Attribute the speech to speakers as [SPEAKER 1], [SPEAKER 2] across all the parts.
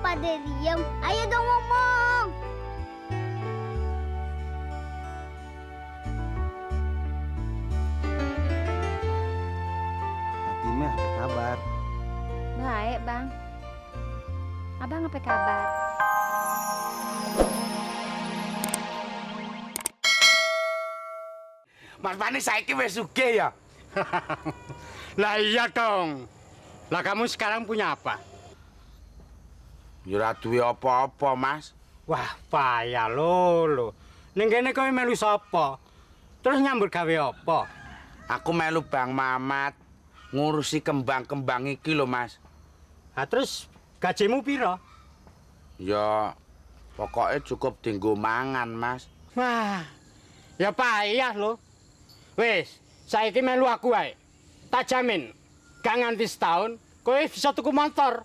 [SPEAKER 1] pada diam? Ayo dong ngomong.
[SPEAKER 2] Fatimah, apa kabar?
[SPEAKER 3] Baik, Bang. Abang apa kabar?
[SPEAKER 4] Mas Fani saiki wis sugih ya.
[SPEAKER 5] Lah iya dong. Lah kamu sekarang punya apa?
[SPEAKER 4] Ya ora duwe apa-apa, Mas.
[SPEAKER 5] Wah, payah lo. Ning kene kowe melu sapa? Terus nyambut gawe apa?
[SPEAKER 4] Aku melu Bang Mamat ngurusi kembang-kembang iki lho, Mas.
[SPEAKER 5] Lah terus gajimu piro?
[SPEAKER 4] Ya pokoknya cukup dienggo mangan, Mas.
[SPEAKER 5] Wah, ya payah lo. Wis, saiki melu aku wae. Tak jamin, gak nganti setahun kowe bisa tuku motor.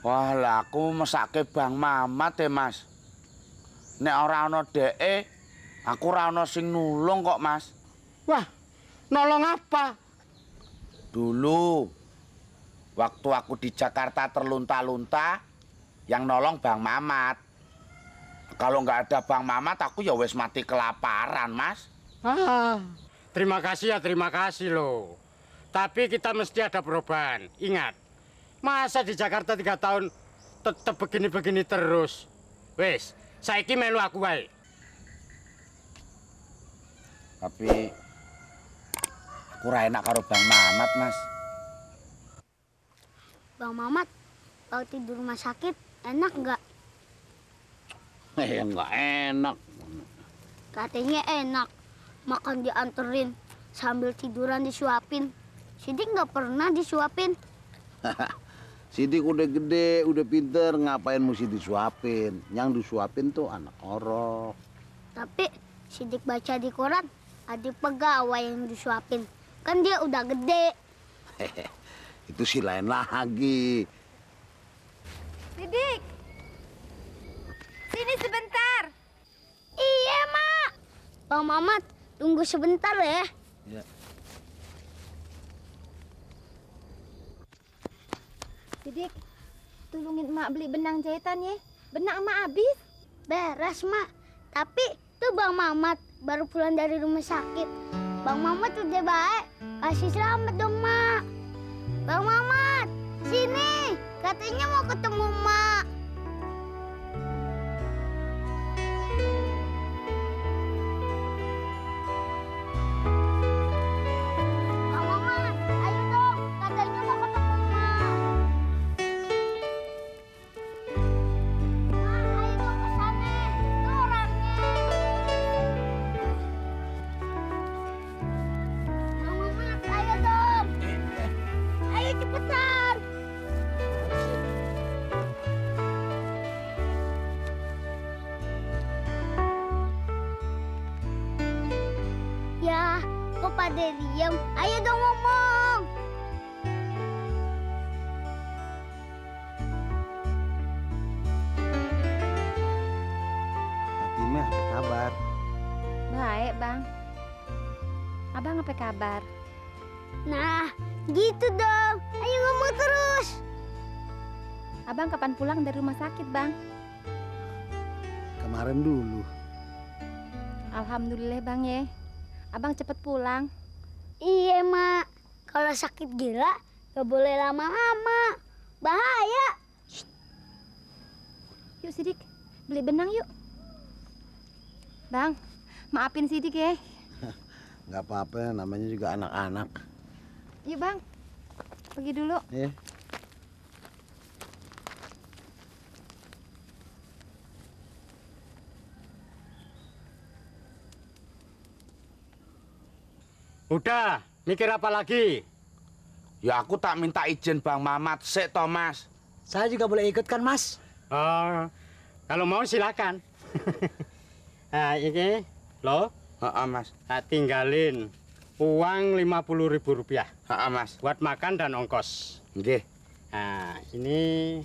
[SPEAKER 4] Wah, lah aku mesake Bang Mamat Mas. Nek ora ana dheke, aku ora ana sing nulung kok, Mas.
[SPEAKER 5] Wah, nolong apa?
[SPEAKER 4] Dulu waktu aku di Jakarta terlunta-lunta, yang nolong Bang Mamat. Kalau nggak ada Bang Mamat, aku ya wis mati kelaparan, Mas.
[SPEAKER 5] Terima kasih loh. Tapi kita mesti ada perubahan. Ingat, masa di Jakarta 3 tahun tetap begini-begini terus. Wes, saiki melu aku wae.
[SPEAKER 4] Tapi aku ora enak karo Bang Mamat, Mas.
[SPEAKER 1] Bang Mamat, waktu di rumah sakit enak nggak?
[SPEAKER 4] Nggak enak.
[SPEAKER 1] Katanya enak. Makan dianterin sambil tiduran disuapin. Sidik nggak pernah disuapin.
[SPEAKER 2] Sidik udah gede, udah pinter, ngapain mesti disuapin? Yang disuapin tuh anak orok.
[SPEAKER 1] Tapi Sidik baca di koran ada pegawai yang disuapin. Kan dia udah gede.
[SPEAKER 2] Itu sih lain lagi.
[SPEAKER 3] Sidik! Sini sebentar.
[SPEAKER 1] Iya, Mak. Bang Mamat, tunggu sebentar ya.
[SPEAKER 2] Ya.
[SPEAKER 3] Sidik, tolongin emak beli benang jahitan ya. Benang emak habis.
[SPEAKER 1] Beres, Mak. Tapi tuh Bang Mamat baru pulang dari rumah sakit. Bang Mamat udah baik. Kasih selamat dong, Mak. Bang Mamat, sini. Katanya mau ketemu Mak. Bang Mamat, ayo dong. Katanya mau ketemu Mak. Mak, ayo dong ke sana. Tuh orangnya. Bang Mamat, ayo dong. Ayo cepetan. Ya, kok pada diam? Ayo dong ngomong.
[SPEAKER 2] Fatimah, apa kabar?
[SPEAKER 3] Baik, Bang. Abang apa kabar?
[SPEAKER 1] Nah, gitu dong. Ayo ngomong terus.
[SPEAKER 3] Abang kapan pulang dari rumah sakit, Bang?
[SPEAKER 2] Kemarin dulu.
[SPEAKER 3] Alhamdulillah, Bang ya. Abang cepet pulang.
[SPEAKER 1] Iya, Mak. Kalau sakit gila, gak boleh lama-lama. Bahaya.
[SPEAKER 3] Yuk, Sidik. Beli benang yuk. Bang, maafin Sidik ya.
[SPEAKER 2] Nggak apa-apa, namanya juga anak-anak.
[SPEAKER 3] Yuk, Bang. Pergi dulu.
[SPEAKER 2] Ya.
[SPEAKER 5] Udah, mikir apa lagi?
[SPEAKER 4] Ya aku tak minta izin Bang Mamat sik to, Mas.
[SPEAKER 6] Saya juga boleh ikut kan, Mas?
[SPEAKER 5] Oh, kalau mau silakan. Nah, ini lo
[SPEAKER 4] Heeh, Mas.
[SPEAKER 5] tinggalin uang Rp50.000
[SPEAKER 4] Heeh, Mas.
[SPEAKER 5] buat makan dan ongkos.
[SPEAKER 4] Nggih.
[SPEAKER 5] Nah, ini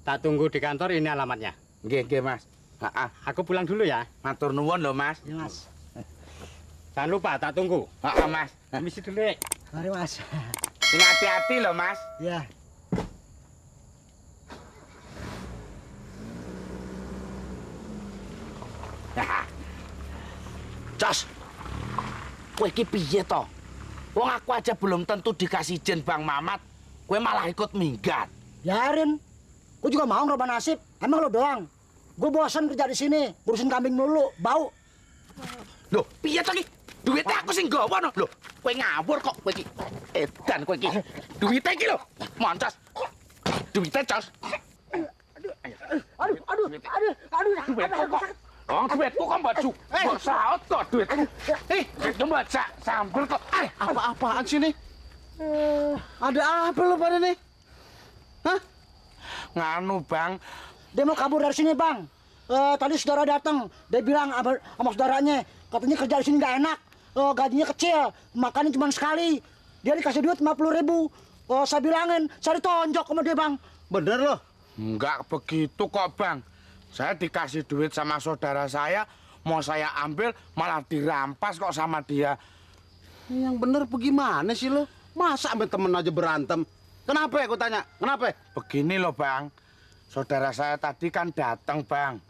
[SPEAKER 5] tak tunggu di kantor, ini alamatnya.
[SPEAKER 4] Nggih, Mas. Heeh.
[SPEAKER 5] Aku pulang dulu ya.
[SPEAKER 4] Matur nuwun lho, Mas.
[SPEAKER 5] Ya, Mas. Jangan lupa, tak tunggu.
[SPEAKER 4] Heeh, Mas.
[SPEAKER 5] Misi dulu ya.
[SPEAKER 6] Mari, Mas.
[SPEAKER 4] Sing hati-hati lho, Mas.
[SPEAKER 6] Ya.
[SPEAKER 4] kowe iki piye to? Wong aku aja belum tentu dikasih izin Bang Mamat, kowe malah ikut minggat.
[SPEAKER 6] Biarin. Gue juga mau ngerubah nasib. Emang lo doang. Gue bosan kerja di sini, ngurusin kambing mulu, bau.
[SPEAKER 4] Loh, piye to iki? Duitnya aku sing nggawa no. Loh, kowe ngawur kok kowe iki. Edan kowe iki. Duitnya iki lho, moncos. Duitnya, Cos.
[SPEAKER 6] Aduh.
[SPEAKER 4] Duitku kok. Oh, duitku kok mbak Ju. Mbak saut kok duitku. Duitku mbak sambel kok.
[SPEAKER 2] Apa-apaan sih nih? Ada apa lo pada nih? Hah?
[SPEAKER 4] Nganu, Bang.
[SPEAKER 6] Dia mau kabur dari sini, Bang. Tadi saudara datang. Dia bilang sama saudaranya, katanya kerja di sini nggak enak. Gajinya kecil, makannya cuma sekali. Dia dikasih duit 50.000. Saya bilangin, saya ditonjok sama dia, Bang.
[SPEAKER 2] Bener loh.
[SPEAKER 4] Enggak begitu kok, Bang. Saya dikasih duit sama saudara saya, mau saya ambil malah dirampas kok sama dia.
[SPEAKER 2] Yang bener bagaimana sih lo? Masa sampai temen aja berantem? Kenapa ya, aku tanya? Kenapa?
[SPEAKER 4] Begini loh, Bang. Saudara saya tadi kan datang, Bang.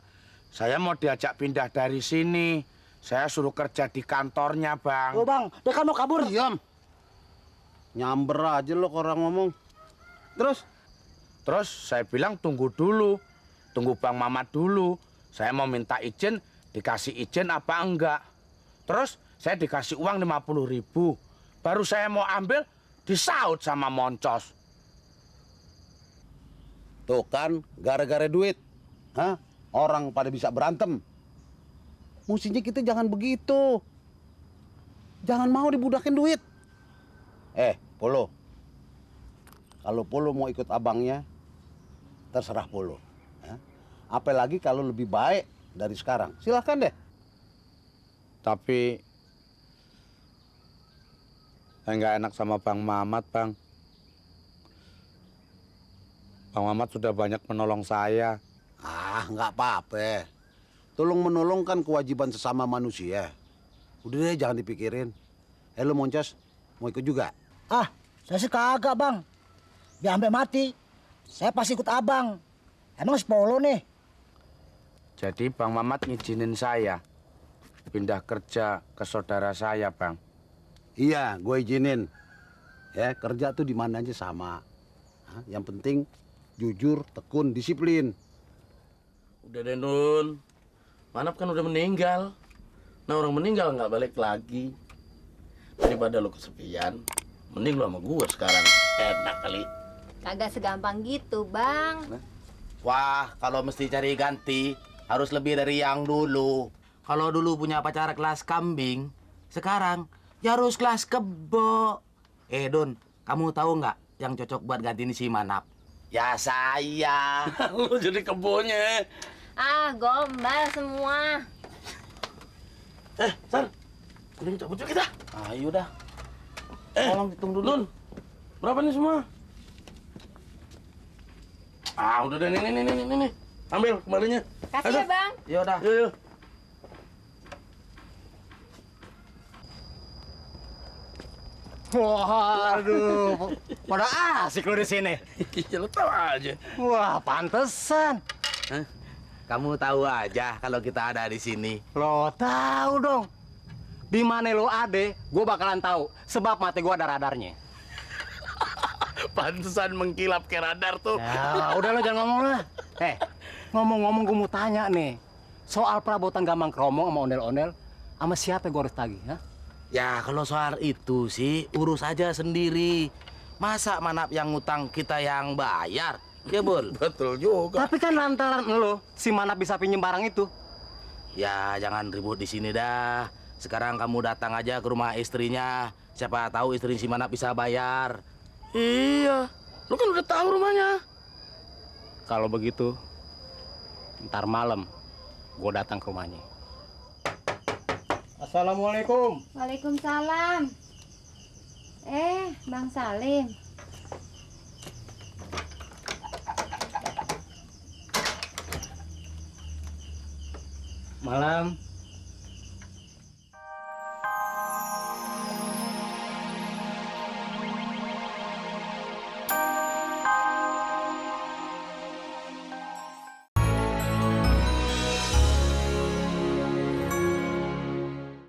[SPEAKER 4] Saya mau diajak pindah dari sini. Saya suruh kerja di kantornya, Bang.
[SPEAKER 6] Oh, Bang, dia kan mau kabur.
[SPEAKER 2] Diam. Nyamber aja lo ke orang ngomong.
[SPEAKER 4] Terus saya bilang tunggu dulu. Tunggu Bang Mamat dulu. Saya mau minta izin, dikasih izin apa enggak. Terus saya dikasih uang 50.000. Baru saya mau ambil, disaut sama Moncos.
[SPEAKER 2] Tuh kan, gara-gara duit. Hah? Orang pada bisa berantem. Mestinya kita jangan begitu. Jangan mau dibudakin duit. Polo. Kalau Polo mau ikut abangnya, terserah Polo. Ya. Apalagi kalau lebih baik dari sekarang. Silahkan deh.
[SPEAKER 4] Tapi saya nggak enak sama Bang Mamat, Bang. Bang Mamat sudah banyak menolong saya.
[SPEAKER 2] Nggak apa-apa. Tolong menolong kan kewajiban sesama manusia. Udah deh, jangan dipikirin. Lo Moncos, mau ikut juga?
[SPEAKER 6] Saya sih kagak, Bang. Dia sampai mati. Saya pasti ikut abang. Emang sepolo nih.
[SPEAKER 4] Jadi Bang Mamat ngizinin saya pindah kerja ke saudara saya, Bang.
[SPEAKER 2] Iya, gue izinin. Ya, kerja tuh di mana aja sama. Yang penting jujur, tekun, disiplin.
[SPEAKER 7] Udah deh, Nun. Manap kan udah meninggal. Nah, orang meninggal nggak balik lagi. Daripada lo kesepian, mending lo sama gue sekarang. Enak kali.
[SPEAKER 3] Kagak segampang gitu, Bang.
[SPEAKER 7] Wah, kalau mesti cari ganti, harus lebih dari yang dulu. Kalau dulu punya pacar kelas kambing, sekarang ya harus kelas kebo. Don, kamu tahu nggak yang cocok buat gantiin si Manap? Ya saya. Lu jadi kebonya.
[SPEAKER 3] Gombal semua.
[SPEAKER 7] San, udah cabut yuk kita. Ayo dah. Tolong hitung dulu. Nun, berapa nih semua? Udah deh, nih. Ambil kembalinya.
[SPEAKER 3] Kasih ya, Bang.
[SPEAKER 7] Yaudah. Yuk.
[SPEAKER 5] Waduh, pada asik lo di sini.
[SPEAKER 7] Ya lo tahu aja.
[SPEAKER 5] Wah, pantesan.
[SPEAKER 7] Kamu tahu aja kalau kita ada di sini.
[SPEAKER 5] Lo tahu dong. Di mana lo ada, gue bakalan tahu. Sebab mati gue ada radarnya.
[SPEAKER 7] Pantesan mengkilap kayak radar tuh.
[SPEAKER 5] Ya, udah lo jangan ngomong lah. Ngomong-ngomong gue mau tanya nih. Soal perabotan Gambang Kromong sama ondel-ondel, sama siapa gue harus tagih, ha?
[SPEAKER 7] Ya kalau soal itu sih urus aja sendiri. Masa Manap yang ngutang kita yang bayar? Ya, Bul? Betul juga.
[SPEAKER 5] Tapi kan lantaran lo, si Manap bisa pinjem barang itu.
[SPEAKER 7] Ya jangan ribut di sini dah. Sekarang kamu datang aja ke rumah istrinya. Siapa tahu istri si Manap bisa bayar. Iya, lu kan udah tahu rumahnya.
[SPEAKER 5] Kalau begitu, ntar malam gue datang ke rumahnya. Assalamualaikum.
[SPEAKER 3] Waalaikumsalam. Bang Salim.
[SPEAKER 5] Malam.